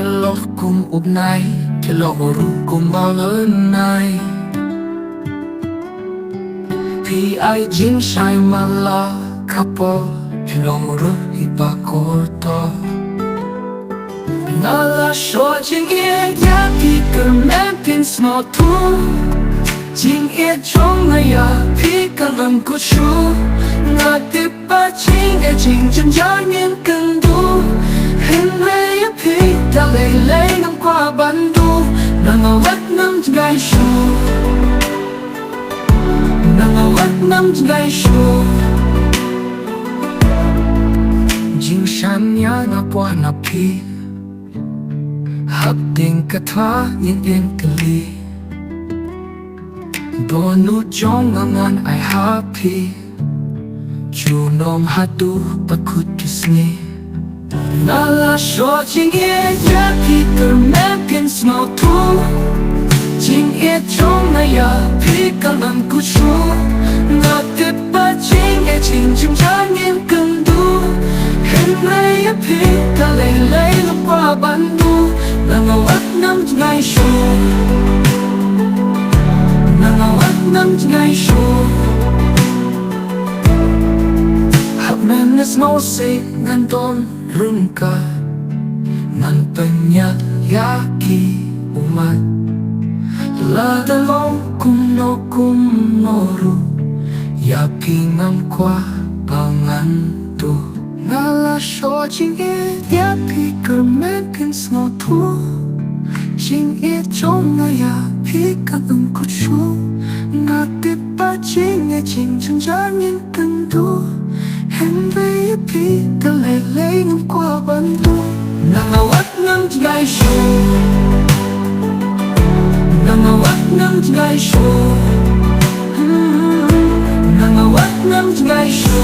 lộc cùng úp này cái lộc ru cùng bao lớn này thì ai jin sai mà la couple cái lộc ru ipa corto nala so jing e ya pi cơ men pin small tu jing e trong ngày ya pi cơ lần của chú ngã tiếp ba jing e jing chân giá miên cần du hình lệ ya pi ta lệ năm qua ban du nang awat nam gai shu nang awat nam gai shu jing shan ya na qua na pi hấp tình cả thá yên yên kali đôi nút trong ngang ai happy chu nom hatu bakut kisni nala so jing e ya pi cơ men pin small tu jing e trong na ya pi ka lam ku chu na te ba jing e jing jing ja ngin cần du hình lệ ya pi ta lệ lo qua ban du nang awat nam gai shu nang awat nam gai shu hab men is no say ngan don rung ka nan penya yaki umat la da long kum no ru ya pingam kwa bangan tu nala so jing e ya pi cơ men pin small tu jing e trong na ya pi ka lam ku chu na te ba jing e jing chân giá miên cần du hình lệ ya pi ta lệ năm qua ban du nang awat nam gai shu nang awat nam gai shu nang awat nam gai shu